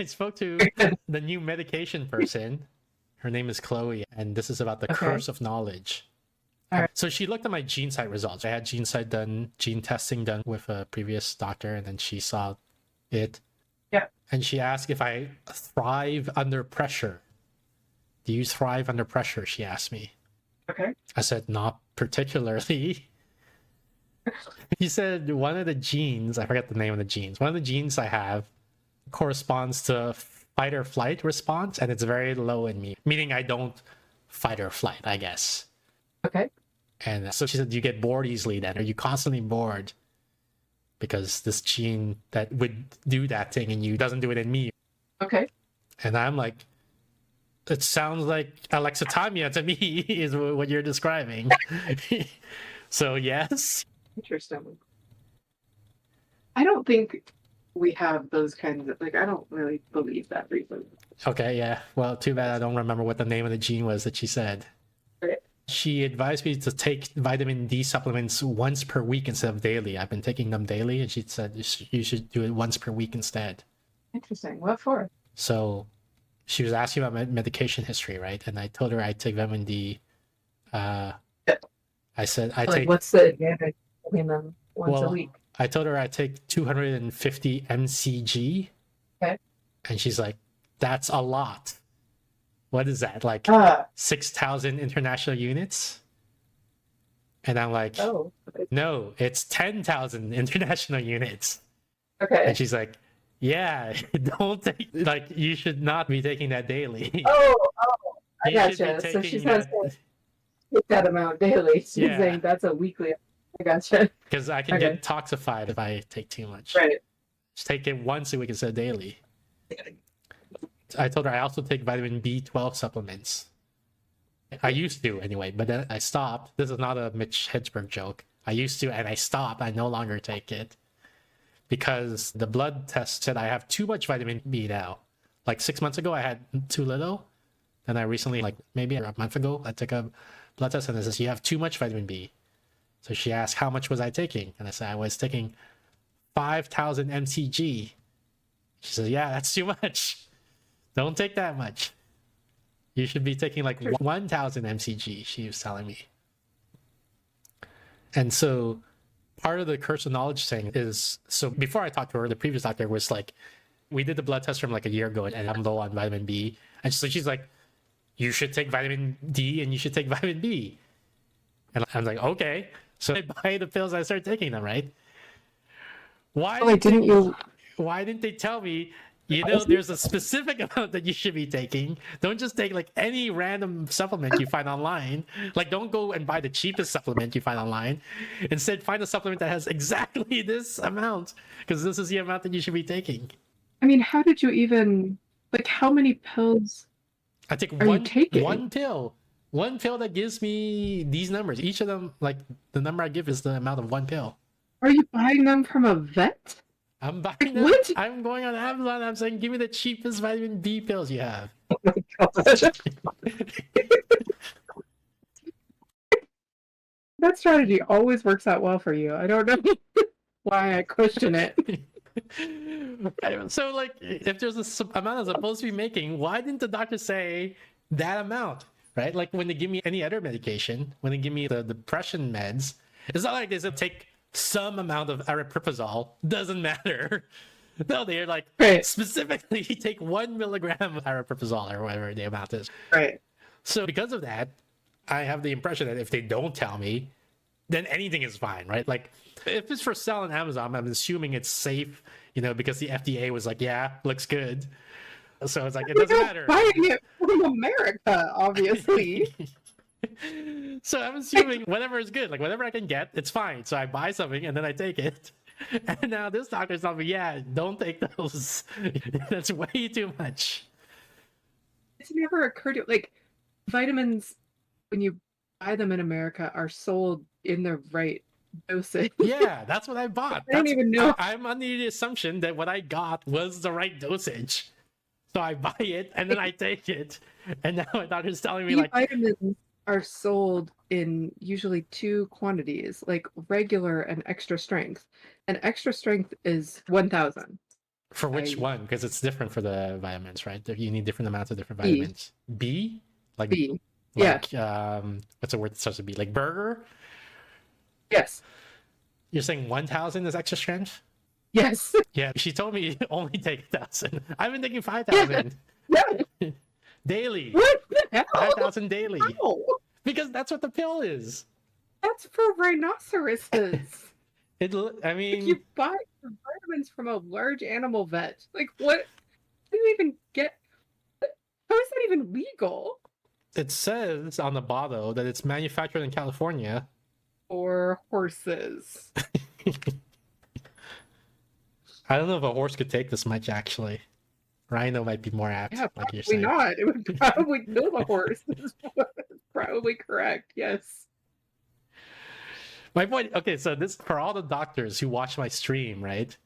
I spoke to the new medication person. Her name is Chloe, and this is about the curse of knowledge. All right. So she looked at my GeneSight results. I had GeneSight done, gene testing done with a previous doctor, and then she saw it. Yeah. And she asked if I thrive under pressure. Do you thrive under pressure? She asked me. Okay. I said, not particularly. He said one of the genes, I forget the name of the genes, one of the genes I have corresponds to fight or flight response, and it's very low in me, meaning I don't fight or flight, I guess. Okay. And so she said, you get bored easily then. Are you constantly bored? Because this gene that would do that thing in you doesn't do it in me. Okay. And I'm like, it sounds like alexithymia to me is what you're describing. So yes. Interesting. I don't think we have those kinds of, like, I don't really believe that reason. Okay, yeah. Well, too bad I don't remember what the name of the gene was that she said. Right. She advised me to take vitamin D supplements once per week instead of daily. I've been taking them daily, and she said you should do it once per week instead. Interesting. What for? So she was asking about my medication history, right? And I told her I take vitamin D. I said I take. What's the advantage of taking them once a week? I told her I take 250 mcg. Okay. And she's like, that's a lot. What is that? Like 6,000 international units? And I'm like, oh, no, it's 10,000 international units. Okay. And she's like, yeah, don't take, like, you should not be taking that daily. Oh, I gotcha. So she's not saying take that amount daily. She's saying that's a weekly. I gotcha. Because I can get toxified if I take too much. Right. Just take it once a week instead of daily. I told her I also take vitamin B12 supplements. I used to anyway, but then I stopped. This is not a Mitch Hedberg joke. I used to, and I stopped. I no longer take it because the blood test said I have too much vitamin B now. Like 6 months ago, I had too little. Then I recently, like maybe a month ago, I took a blood test and it says you have too much vitamin B. So she asked how much was I taking, and I said I was taking 5,000 mcg. She says, yeah, that's too much. Don't take that much. You should be taking like 1,000 mcg, she was telling me. And so part of the curse of knowledge thing is, so before I talked to her, the previous doctor was like, we did the blood test from like a year ago and I'm low on vitamin B. And so she's like, you should take vitamin D and you should take vitamin B. And I was like, okay. So I buy the pills, I start taking them, right? Why didn't they tell me, you know, there's a specific amount that you should be taking. Don't just take like any random supplement you find online. Like, don't go and buy the cheapest supplement you find online. Instead, find a supplement that has exactly this amount, because this is the amount that you should be taking. I mean, how did you even, like, how many pills I take you taking? one pill. One pill that gives me these numbers. Each of them, like, the number I give is the amount of one pill. Are you buying them from a vet? I'm buying them. What? I'm going on Amazon. I'm saying, give me the cheapest vitamin B pills you have. Oh my gosh. That strategy always works out well for you. I don't know why I question it. So, like, if there's a amount I'm supposed to be making, why didn't the doctor say that amount? Right? Like, when they give me any other medication, when they give me the depression meds, it's not like they said take some amount of aripiprazole. Doesn't matter. No, they're like, specifically take 1 milligram of aripiprazole or whatever the amount is. Right. So because of that, I have the impression that if they don't tell me, then anything is fine, right? Like, if it's for sale on Amazon, I'm assuming it's safe, you know, because the FDA was like, yeah, looks good. So it's like, it doesn't matter. Buying it from America, obviously. So I'm assuming whatever is good, like whatever I can get, it's fine. So I buy something and then I take it. And now this doctor's telling me, yeah, don't take those. That's way too much. It's never occurred to, like, vitamins, when you buy them in America, are sold in the right dosage. Yeah, that's what I bought. I don't even know. I'm under the assumption that what I got was the right dosage. So I buy it and then I take it. And now my doctor's telling me, like, vitamins are sold in usually 2 quantities, like regular and extra strength. And extra strength is 1,000. For which I- one? Because it's different for the vitamins, right? You need different amounts of different B. vitamins. B? Like B. Yeah. like what's the word that starts with B? Like burger? Yes. You're saying 1,000 is extra strength? Yes. Yeah, she told me only take 1,000. I've been taking Yeah. 5,000 Yeah. daily. What the hell? 5,000 daily. How? Because that's what the pill is. That's for rhinoceroses. I mean, You buy vitamins from a large animal vet. Like, what? How do you even get? How is that even legal? it says on the bottle that it's manufactured in California. For horses. I don't know if a horse could take this much, actually. Rhino might be more apt, Yeah, like you're probably saying. not. It would probably kill the horse. Is probably correct. Yes. My point, okay, so this for all the doctors who watch my stream, right?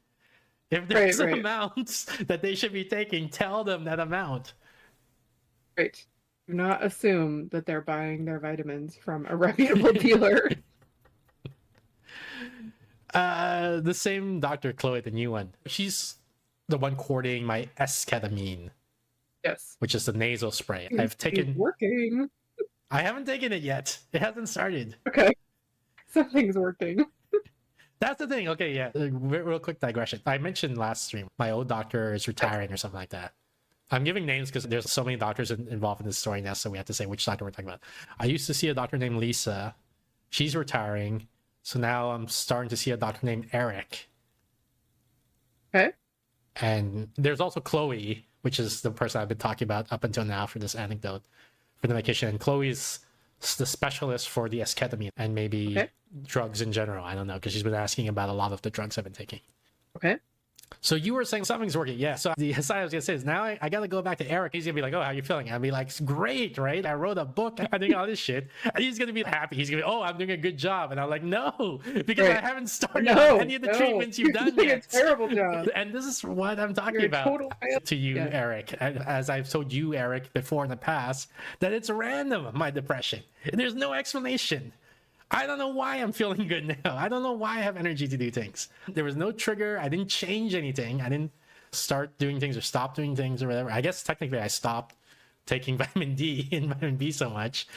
If there's Right. amounts that they should be taking, tell them that amount. Right. Do not assume that they're buying their vitamins from a reputable dealer. The same Dr. Chloe, the new one. She's the one coordinating my Esketamine, Yes. which is the nasal spray. It's working. I haven't taken it yet. It hasn't started. Okay. Something's working. That's the thing. Okay, yeah. Real quick digression. I mentioned last stream my old doctor is retiring or something like that. I'm giving names because there's so many doctors involved in this story now, so we have to say which doctor we're talking about. I used to see a doctor named Lisa. She's retiring. So now I'm starting to see a doctor named Eric. Okay. And there's also Chloe, which is the person I've been talking about up until now for this anecdote for the medication. And Chloe's the specialist for the esketamine and maybe drugs in general. I don't know, because she's been asking about a lot of the drugs I've been taking. Okay. So you were saying something's working. Yeah. So the aside I was going to say is now I got to go back to Eric. He's going to be like, oh, how you feeling? I'll be like, great, right? I wrote a book. I'm doing all this shit. And he's going to be happy. He's going to be, oh, I'm doing a good job. And I'm like, no, because I haven't started any of the treatments you've done doing yet. A terrible job. And this is what I'm talking You're a about total to you, yeah. Eric. And as I've told you, Eric, before in the past, that it's random, my depression. There's no explanation. I don't know why I'm feeling good now. I don't know why I have energy to do things. There was no trigger. I didn't change anything. I didn't start doing things or stop doing things or whatever. I guess technically I stopped taking vitamin D and vitamin B so much.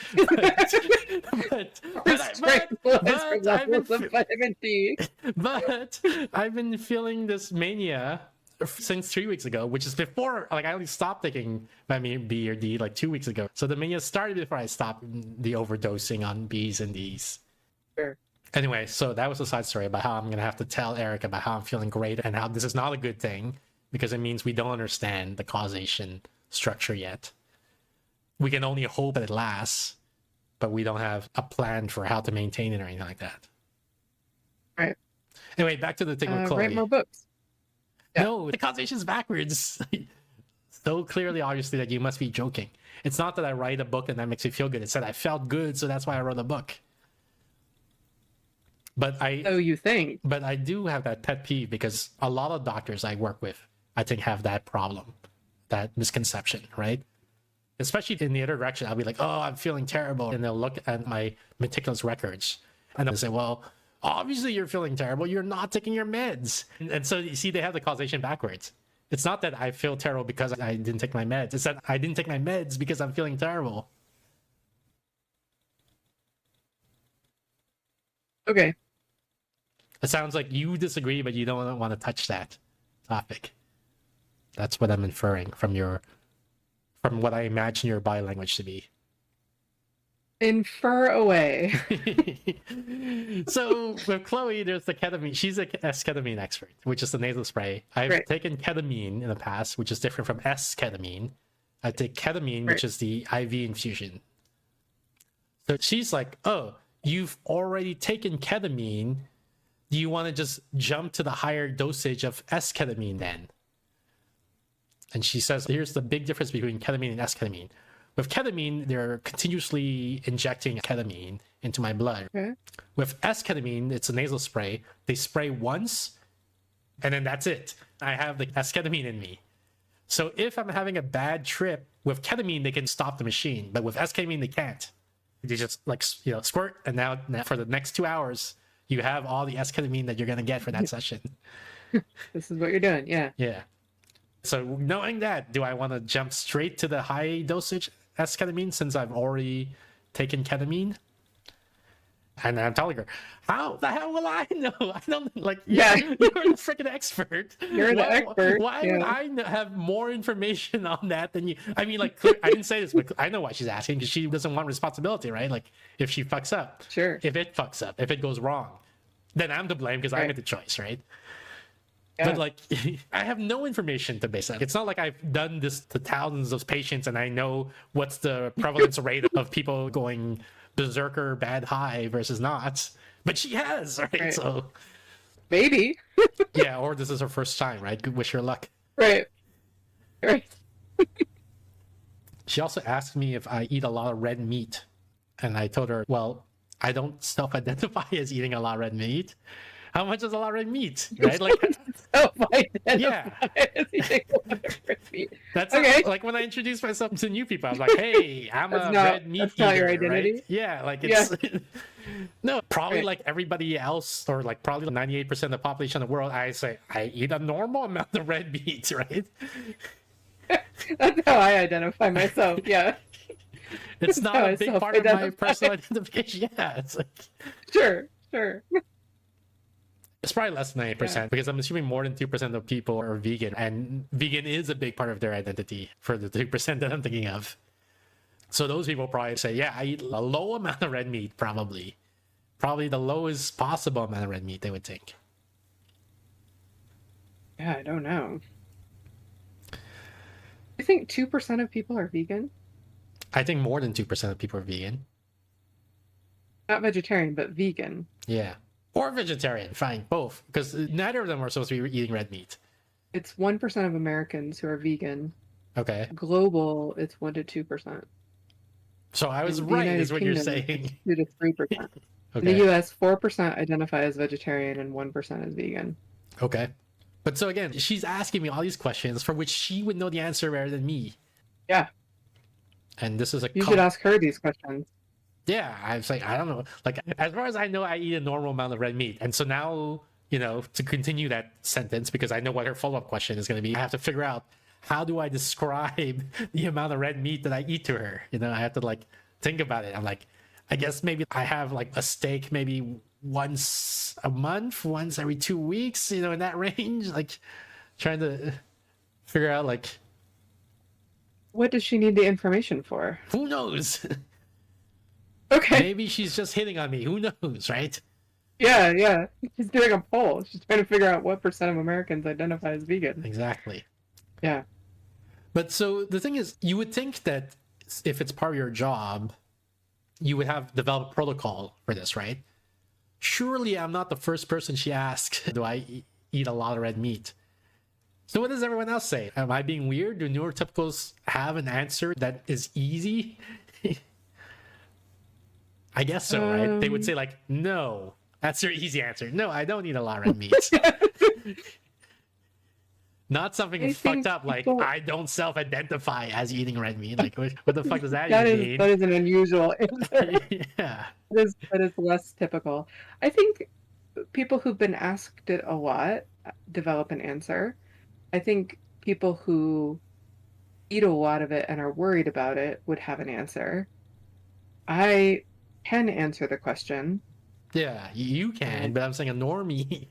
But I've been feeling this mania since 3 weeks ago, which is before, like I only stopped taking vitamin B or D like 2 weeks ago. So the mania started before I stopped the overdosing on Bs and Ds. Sure. Anyway, so that was a side story about how I'm going to have to tell Eric about how I'm feeling great and how this is not a good thing because it means we don't understand the causation structure yet. We can only hope that it lasts, but we don't have a plan for how to maintain it or anything like that. Right. Anyway, back to the thing with Chloe. Write more books. Yeah. No, the causation's backwards. So clearly, obviously, that you must be joking. It's not that I write a book and that makes me feel good. It said I felt good, so that's why I wrote a book. But So you think. But I do have that pet peeve because a lot of doctors I work with, I think, have that problem, that misconception, right? Especially in the other direction, I'll be like, oh, I'm feeling terrible. And they'll look at my meticulous records and they'll say, well, obviously you're feeling terrible. You're not taking your meds. And so you see, they have the causation backwards. It's not that I feel terrible because I didn't take my meds. It's that I didn't take my meds because I'm feeling terrible. Okay. It sounds like you disagree, but you don't want to touch that topic. That's what I'm inferring from what I imagine your body language to be. Infer away. So with Chloe, there's the ketamine. She's a esketamine expert, which is the nasal spray. I've taken ketamine in the past, which is different from esketamine. I take ketamine, which is the IV infusion. So she's like, oh, you've already taken ketamine. Do you want to just jump to the higher dosage of esketamine then? And she says, here's the big difference between ketamine and esketamine. With ketamine, they're continuously injecting ketamine into my blood. Okay. With esketamine, it's a nasal spray. They spray once, and then that's it. I have the esketamine in me. So if I'm having a bad trip, with ketamine, they can stop the machine. But with esketamine, they can't. They just squirt, and now for the next 2 hours, you have all the esketamine that you're going to get for that session. This is what you're doing, yeah. Yeah. So knowing that, do I want to jump straight to the high dosage esketamine since I've already taken ketamine? And I'm telling her, how the hell will I know? I don't like. Yeah. You're the freaking expert. You're the expert. Why Yeah. would I have more information on that than you? I mean, like, I didn't say this, but I know why she's asking, because she doesn't want responsibility, right? Like, if she fucks up, Sure. if it fucks up, if it goes wrong, then I'm to blame because I Right. made the choice, right? Yeah. But like, I have no information to base on. It's not like I've done this to thousands of patients and I know what's the prevalence rate of people going berserker bad high versus not. But she has, right? So maybe. yeah, or this is her first time, right? Good, wish her luck. Right. She also asked me if I eat a lot of red meat, and I told her, well, I don't self-identify as eating a lot of red meat. How much is a lot of red meat, right? Like, yeah, that's okay. like when I introduce myself to new people, I was like, "Hey, I'm a red meat that's eater." not your identity. Right? Yeah, like it's no, probably like everybody else, or like probably 98% of the population of the world. I say I eat a normal amount of red meat, right? That's how I identify myself. Yeah, it's not a big part of my personal identification. Yeah, it's like sure. It's probably less than 90% because I'm assuming more than 2% of people are vegan, and vegan is a big part of their identity for the 2% that I'm thinking of. So those people probably say, yeah, I eat a low amount of red meat, probably the lowest possible amount of red meat, they would think. Yeah, I don't know. I think 2% of people are vegan. I think more than 2% of people are vegan. Not vegetarian, but vegan. Yeah. Or vegetarian, fine, both, because neither of them are supposed to be eating red meat. It's 1% of Americans who are vegan. Okay. Global, it's 1 to 2%. So I was right, is what you're saying. 2 to 3%. Okay. In the U.S., 4% identify as vegetarian and 1% as vegan. Okay. But so again, she's asking me all these questions for which she would know the answer better than me. Yeah. And this is a... You should ask her these questions. Yeah, I was like, I don't know. Like, as far as I know, I eat a normal amount of red meat. And so now, you know, to continue that sentence, because I know what her follow-up question is going to be, I have to figure out, how do I describe the amount of red meat that I eat to her? You know, I have to like think about it. I'm like, I guess maybe I have like a steak maybe once a month, once every 2 weeks, you know, in that range, like trying to figure out like, what does she need the information for? who knows? Okay. Maybe she's just hitting on me. Who knows, right? Yeah. She's doing a poll. She's trying to figure out what % of Americans identify as vegan. Exactly. Yeah. But so the thing is, you would think that if it's part of your job, you would have developed protocol for this, right? Surely I'm not the first person she asks, do I eat a lot of red meat? So what does everyone else say? Am I being weird? Do neurotypicals have an answer that is easy? I guess so, right? They would say like, no. That's their easy answer. No, I don't eat a lot of red meat. Not something fucked up like I don't self-identify as eating red meat. Like what the fuck does that even mean? That is an unusual answer. Yeah. That is less typical. I think people who've been asked it a lot develop an answer. I think people who eat a lot of it and are worried about it would have an answer. I can answer the question. Yeah, you can, but I'm saying a normie,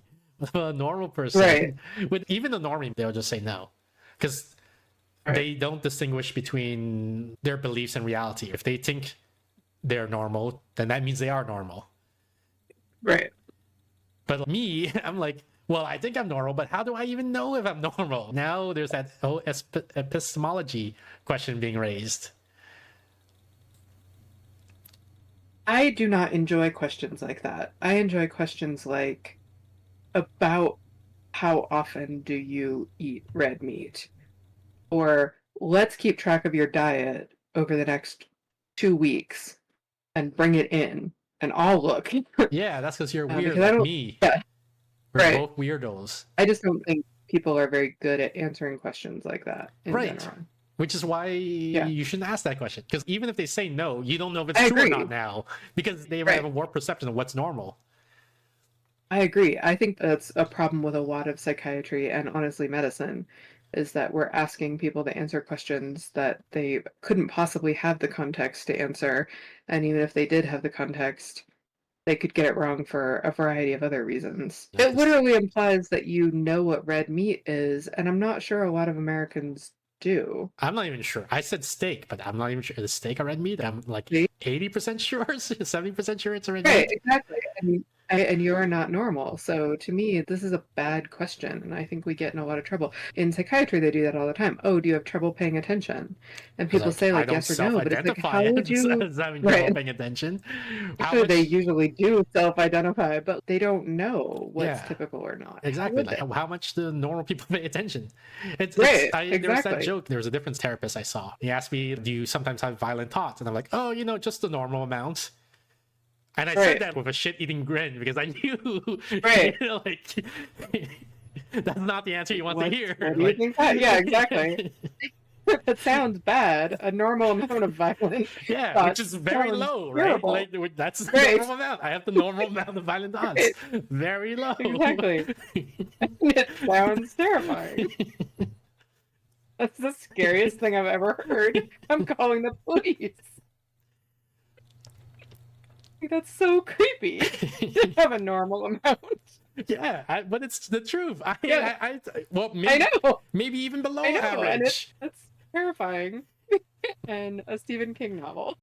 a normal person, right? With even a normie, they'll just say no, because they don't distinguish between their beliefs and reality. If they think they're normal, then that means they are normal. Right. But me, I'm like, well, I think I'm normal, but how do I even know if I'm normal? Now there's that epistemology question being raised. I do not enjoy questions like that. I enjoy questions like, about how often do you eat red meat? Or let's keep track of your diet over the next 2 weeks and bring it in and I'll look. Yeah, that's because you're weird because like me. Yeah. We're both weirdos. I just don't think people are very good at answering questions like that in general. Which is why you shouldn't ask that question. Because even if they say no, you don't know if it's true or not now. Because they have a warped perception of what's normal. I agree. I think that's a problem with a lot of psychiatry and honestly medicine. is that we're asking people to answer questions that they couldn't possibly have the context to answer. And even if they did have the context, they could get it wrong for a variety of other reasons. It literally implies that you know what red meat is, and I'm not sure a lot of Americans do. I'm not even sure. I said steak, but I'm not even sure. Is steak a red meat? I'm like See? 80% sure, 70% sure it's a red Right, meat. exactly. And you're not normal. So to me, this is a bad question, and I think we get in a lot of trouble. In psychiatry, they do that all the time. Oh, do you have trouble paying attention? And people say I like don't yes or no, but it's like, self-identify how would you? as having trouble Right. paying attention. How Actually, much? they usually do self-identify, but they don't know what's Yeah, typical or not. How exactly. would Like they? how much do normal people pay attention? Right, There was that exactly. joke. There was a difference therapist I saw. He asked me, "Do you sometimes have violent thoughts?" And I'm like, "Oh, just the normal amount." And I said Right, that with a shit-eating grin because I knew, right. like, that's not the answer you want to hear. What do you Like, think that? Yeah, exactly. That sounds bad. A normal amount of violent yeah, which thoughts is very sounds low, right? terrible. Like, that's the Right, normal amount. I have the normal amount of violent thoughts. right, Very low. exactly. It sounds terrifying. That's the scariest thing I've ever heard. I'm calling the police. That's so creepy to have a normal amount. Yeah, but it's the truth. Yeah. Well, I know, maybe even below I know, and average. that's terrifying. And a Stephen King novel.